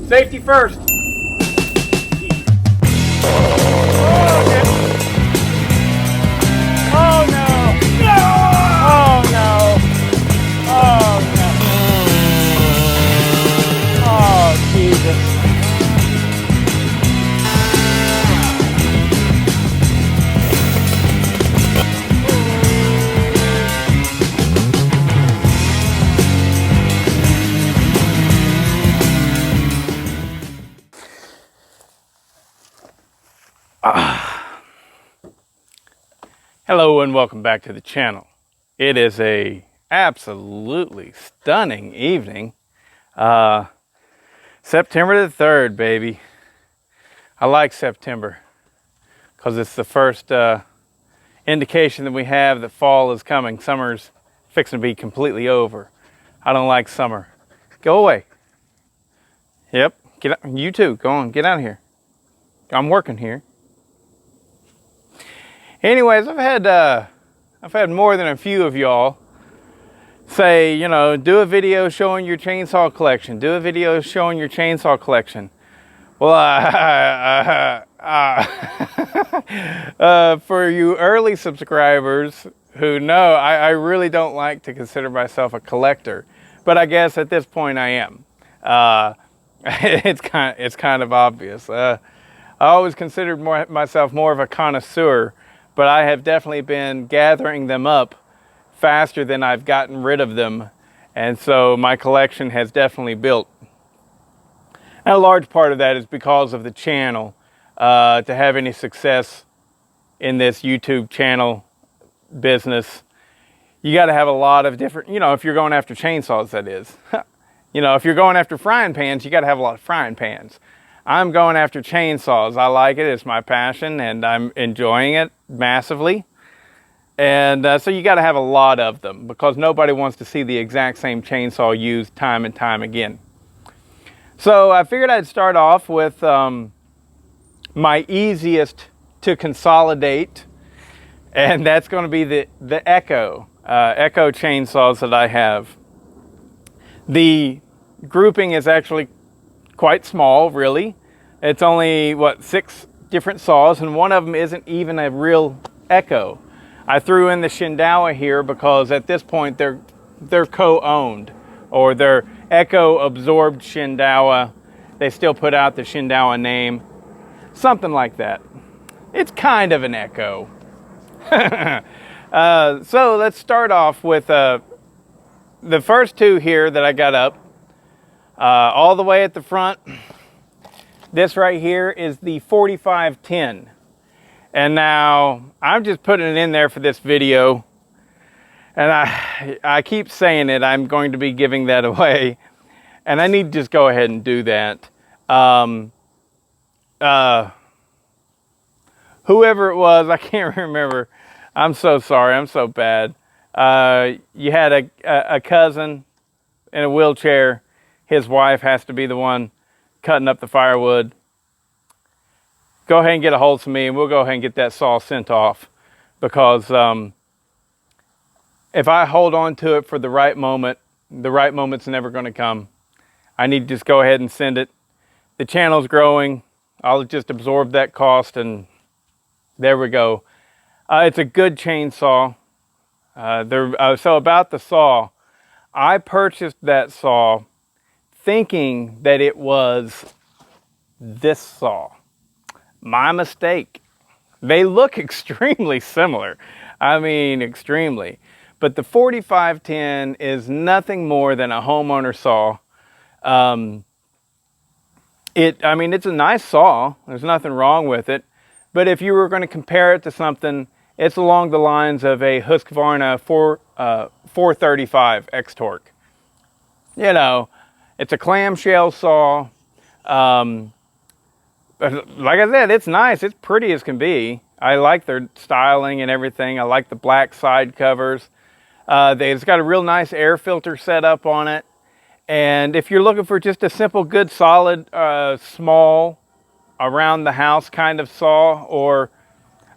Safety first. Oh no! No! Oh no! Oh no! Oh Jesus! Hello and welcome back to the channel. It is a absolutely stunning evening. September the 3rd, baby. I like September because it's the first indication that we have that fall is coming. Summer's fixing to be completely over. I don't like summer. Go away. Yep, get out. You too, go on, get out of here. I'm working here. Anyways, I've had more than a few of y'all say, you know, do a video showing your chainsaw collection. Do a video showing your chainsaw collection. Well, for you early subscribers who know, I really don't like to consider myself a collector, but I guess at this point I am. It's kind of obvious. I always considered myself more of a connoisseur. But I have definitely been gathering them up faster than I've gotten rid of them. And so my collection has definitely built. And a large part of that is because of the channel. To have any success in this YouTube channel business, you got to have a lot of different, you know, if you're going after chainsaws, that is. You know, if you're going after frying pans, you got to have a lot of frying pans. I'm going after chainsaws. I like it. It's my passion, and I'm enjoying it massively. And so you got to have a lot of them because nobody wants to see the exact same chainsaw used time and time again. So I figured I'd start off with my easiest to consolidate, and that's going to be the Echo chainsaws that I have. The grouping is actually quite small, really. It's only, 6 different saws, and one of them isn't even a real Echo. I threw in the Shindaiwa here because at this point they're co-owned, or they're Echo-absorbed Shindaiwa. They still put out the Shindaiwa name. Something like that. It's kind of an Echo. So let's start off with the first two here that I got up. All the way at the front, this right here is the 4510. And now I'm just putting it in there for this video. And I keep saying it, I'm going to be giving that away. And I need to just go ahead and do that. Whoever it was, I can't remember. I'm so sorry, I'm so bad. You had a cousin in a wheelchair. His wife has to be the one cutting up the firewood. Go ahead and get a hold of me and we'll go ahead and get that saw sent off. Because if I hold on to it for the right moment, the right moment's never going to come. I need to just go ahead and send it. The channel's growing. I'll just absorb that cost and there we go. It's a good chainsaw. So about the saw, I purchased that saw thinking that it was this saw. My mistake. They look extremely similar. I mean, extremely. But the 4510 is nothing more than a homeowner saw. It's a nice saw. There's nothing wrong with it. But if you were going to compare it to something, it's along the lines of a Husqvarna 435 X-Torque. You know, it's a clamshell saw. Like I said, it's nice. It's pretty as can be. I like their styling and everything. I like the black side covers. It's got a real nice air filter set up on it. And if you're looking for just a simple, good, solid, small, around the house kind of saw, or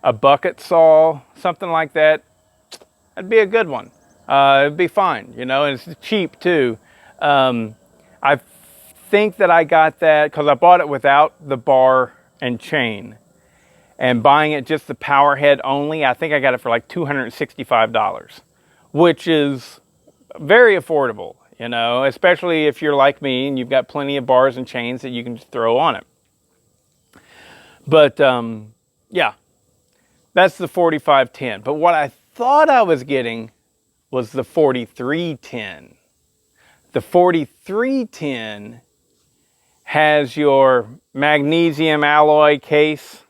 a bucket saw, something like that, that'd be a good one. It'd be fine, you know, and it's cheap too. I think that I got that because I bought it without the bar and chain. And buying it just the power head only, I think I got it for like $265, which is very affordable, you know, especially if you're like me and you've got plenty of bars and chains that you can just throw on it. But yeah, that's the 4510. But what I thought I was getting was the 4310. The 4310 has your magnesium alloy case,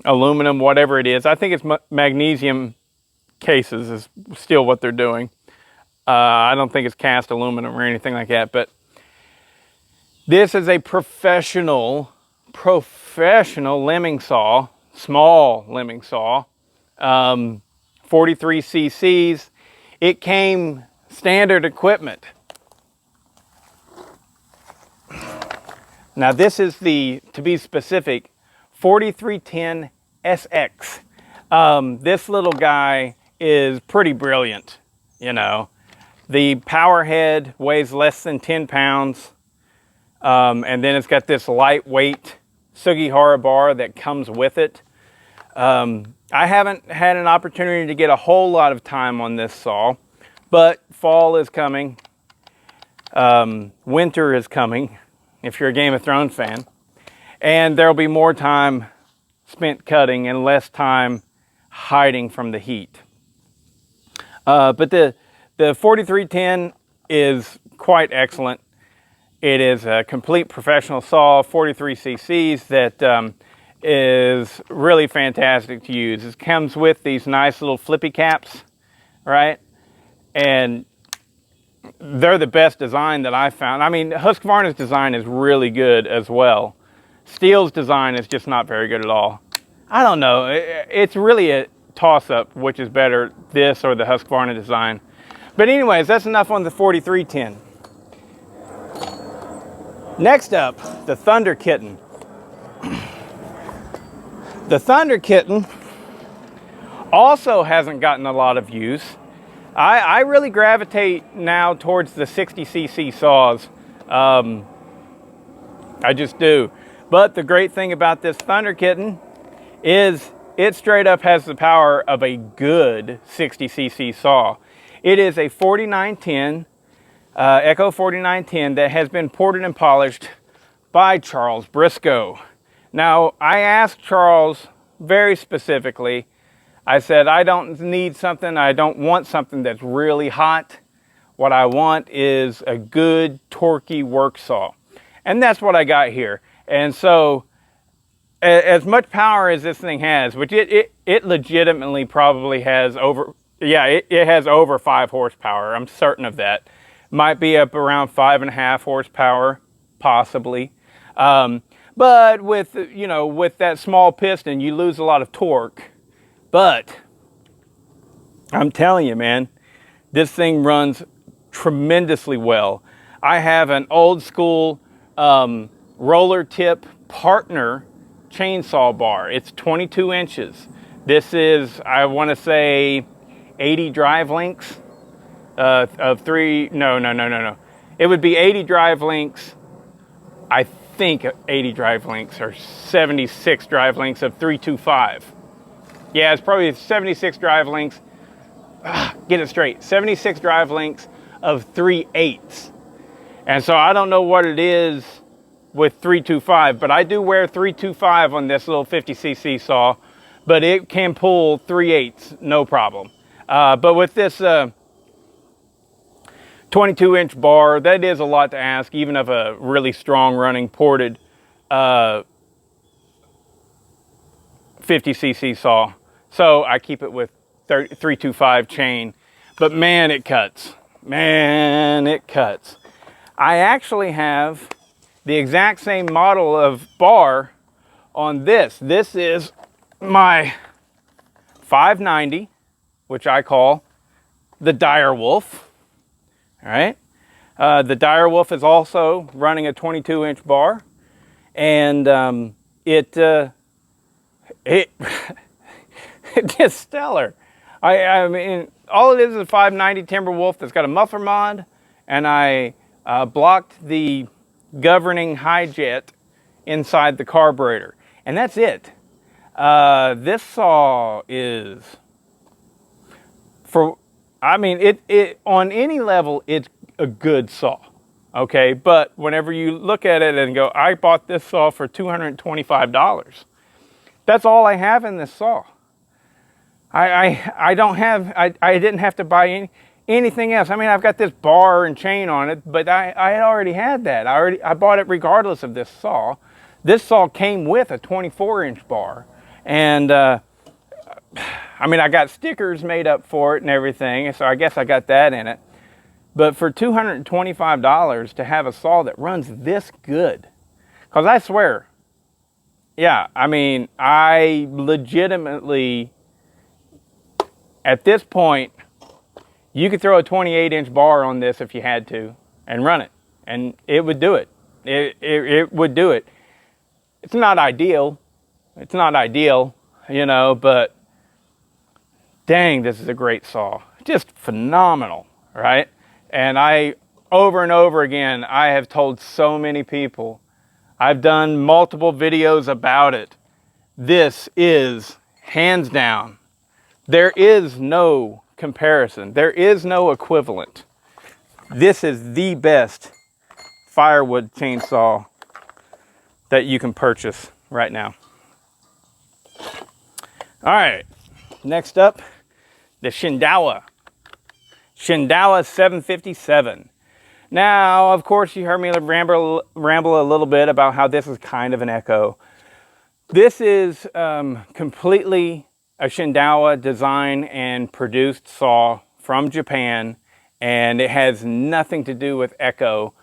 aluminum, whatever it is. I think it's magnesium cases is still what they're doing. I don't think it's cast aluminum or anything like that, but this is a professional limbing saw, small limbing saw, 43 cc's. It came standard equipment. Now this is the, to be specific, 4310 SX. This little guy is pretty brilliant, you know. The power head weighs less than 10 pounds. And then it's got this lightweight Sugihara bar that comes with it. I haven't had an opportunity to get a whole lot of time on this saw, but fall is coming. Winter is coming, if you're a Game of Thrones fan. And there'll be more time spent cutting and less time hiding from the heat. But the 4310 is quite excellent. It is a complete professional saw, 43 cc's, that is really fantastic to use. It comes with these nice little flippy caps, right? And they're the best design that I found. I mean, Husqvarna's design is really good as well. Stihl's design is just not very good at all. I don't know. It's really a toss-up, which is better, this or the Husqvarna design. But anyways, that's enough on the 4310. Next up, the Thunder Kitten. The Thunder Kitten also hasn't gotten a lot of use. I really gravitate now towards the 60 cc saws. I just do. But the great thing about this Thunder Kitten is it straight up has the power of a good 60 cc saw. It is a 4910, Echo 4910 that has been ported and polished by Charles Briscoe. Now, I asked Charles very specifically, I said, I don't need something, I don't want something that's really hot. What I want is a good torquey work saw. And that's what I got here. And so, as much power as this thing has, which it legitimately probably has over, yeah, it has over 5 horsepower, I'm certain of that. Might be up around 5.5 horsepower, possibly. But with, you know, with that small piston, you lose a lot of torque. But I'm telling you, man, this thing runs tremendously well. I have an old school roller tip partner chainsaw bar. It's 22 inches. This is, I want to say, 80 drive links of three. No. It would be 80 drive links. I think 80 drive links or 76 drive links of 325. Yeah, it's probably 76 drive links. Get it straight. 76 drive links of 3/8. And so I don't know what it is with 325, but I do wear 325 on this little 50 cc saw, but it can pull 3/8, no problem. But with this 22 inch bar, that is a lot to ask, even of a really strong running ported 50 cc saw. So I keep it with 325 chain, but man, it cuts. Man, it cuts. I actually have the exact same model of bar on this. This is my 590, which I call the Dire Wolf. All right. The Dire Wolf is also running a 22 inch bar, and it's just stellar. I mean, all it is a 590 Timberwolf that's got a muffler mod, and I blocked the governing high jet inside the carburetor. And that's it. This saw is, it on any level, it's a good saw. Okay, but whenever you look at it and go, I bought this saw for $225. That's all I have in this saw. I didn't have to buy anything else. I mean, I've got this bar and chain on it, but I already had that. I bought it regardless of this saw. This saw came with a 24-inch bar, and I got stickers made up for it and everything, so I guess I got that in it. But for $225 to have a saw that runs this good, because I swear, yeah, I legitimately, at this point, you could throw a 28-inch bar on this if you had to and run it, and it would do it. It would do it. It's not ideal. It's not ideal, but dang, this is a great saw. Just phenomenal, right? And over and over again, I have told so many people, I've done multiple videos about it. This is, hands down, there is no comparison. There is no equivalent. This is the best firewood chainsaw that you can purchase right now. All right, next up, the Shindaiwa 757. Now, of course, you heard me ramble a little bit about how this is kind of an Echo. This is completely a Shindaiwa design and produced saw from Japan, and it has nothing to do with Echo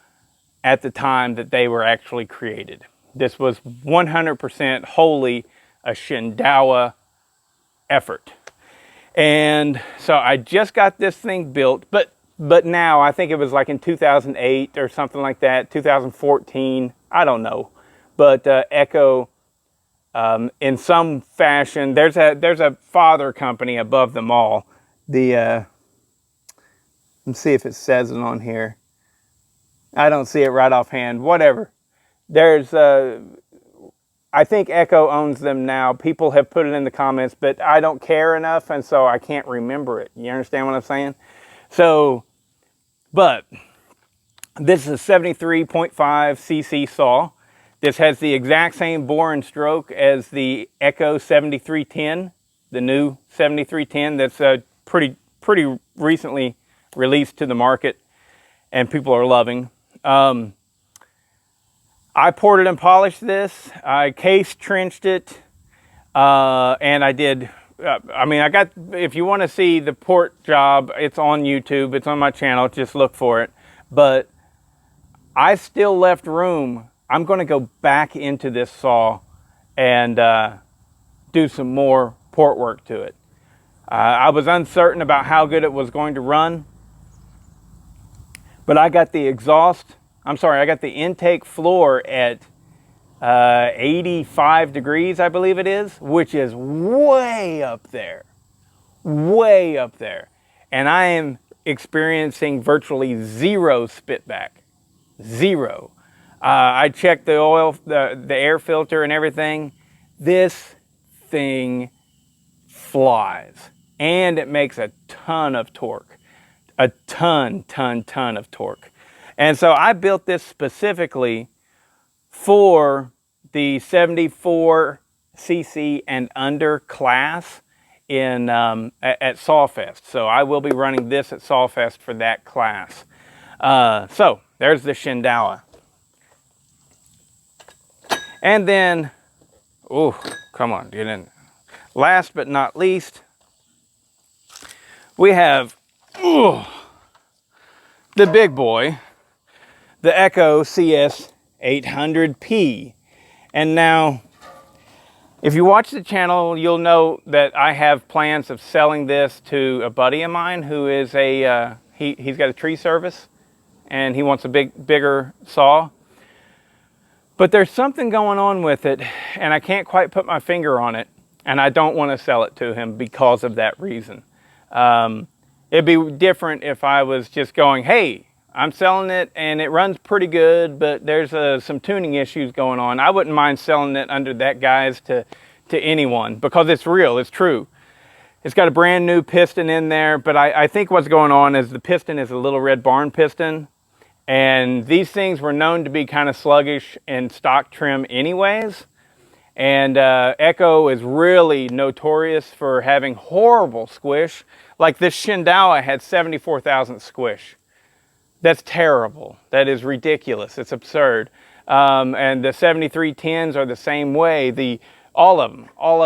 at the time that they were actually created. This was 100% wholly a Shindaiwa effort. And so I just got this thing built, but now I think it was like in 2008 or something like that, 2014, I don't know. But Echo, in some fashion, there's a father company above them all. Let's see if it says it on here. I don't see it right offhand. Whatever. I think Echo owns them now. People have put it in the comments, but I don't care enough, and so I can't remember it. You understand what I'm saying? So, but this is a 73.5 cc saw. This has the exact same bore and stroke as the Echo 7310, the new 7310 that's pretty recently released to the market, and people are loving. I ported and polished this. I case trenched it, and I did. If you want to see the port job, it's on YouTube. It's on my channel. Just look for it. But I still left room. I'm going to go back into this saw and do some more port work to it. I was uncertain about how good it was going to run, but I got the I got the intake floor at 85 degrees, I believe it is, which is way up there. Way up there. And I am experiencing virtually zero spitback. Zero. I checked the oil, the air filter and everything. This thing flies. And it makes a ton of torque. A ton of torque. And so I built this specifically for the 74 cc and under class at Sawfest. So I will be running this at Sawfest for that class. So there's the Shindaiwa. And then, come on, get in. Last but not least, we have the big boy, the Echo CS 800P. And now, if you watch the channel, you'll know that I have plans of selling this to a buddy of mine who is he's got a tree service and he wants a bigger saw. But there's something going on with it and I can't quite put my finger on it, and I don't want to sell it to him because of that reason. It'd be different if I was just going, hey, I'm selling it, and it runs pretty good, but there's some tuning issues going on. I wouldn't mind selling it under that guise to anyone, because it's real, it's true. It's got a brand new piston in there, but I think what's going on is the piston is a Little Red Barn piston, and these things were known to be kind of sluggish in stock trim anyways. And Echo is really notorious for having horrible squish. Like this Shindaiwa had 74,000 squish. That's terrible. That is ridiculous. It's absurd. And the 7310s are the same way. All of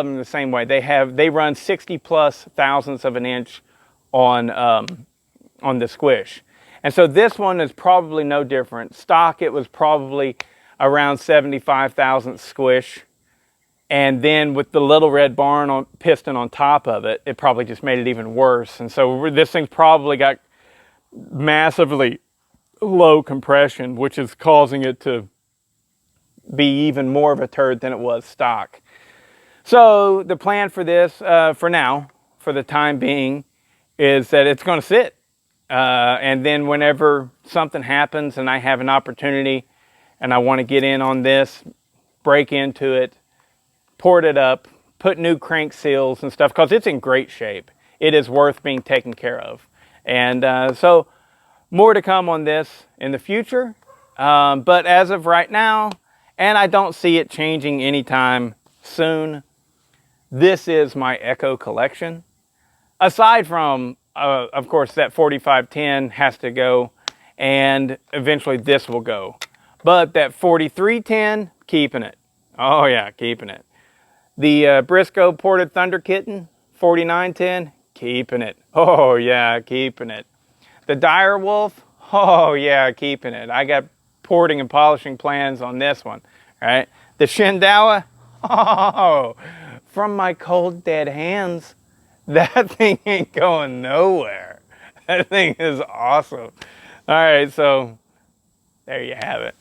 them the same way. They run 60 plus thousandths of an inch on the squish. And so this one is probably no different. Stock, it was probably around 75 thousandths squish. And then with the Little Red Barn piston on top of it, it probably just made it even worse. And so this thing's probably got massively low compression, which is causing it to be even more of a turd than it was stock. So the plan for this, for now, for the time being, is that it's going to sit. And then whenever something happens and I have an opportunity and I want to get in on this, break into it, port it up, put new crank seals and stuff, because it's in great shape. It is worth being taken care of. And so more to come on this in the future. But as of right now, and I don't see it changing anytime soon, this is my Echo collection. Aside from, of course, that 4510 has to go, and eventually this will go. But that 4310, keeping it. Oh yeah, keeping it. The Briscoe Ported Thunder Kitten, 4910, keeping it. Oh yeah, keeping it. The Dire Wolf, oh yeah, keeping it. I got porting and polishing plans on this one, right? The Shindaiwa, oh, from my cold dead hands, that thing ain't going nowhere. That thing is awesome. All right, so there you have it.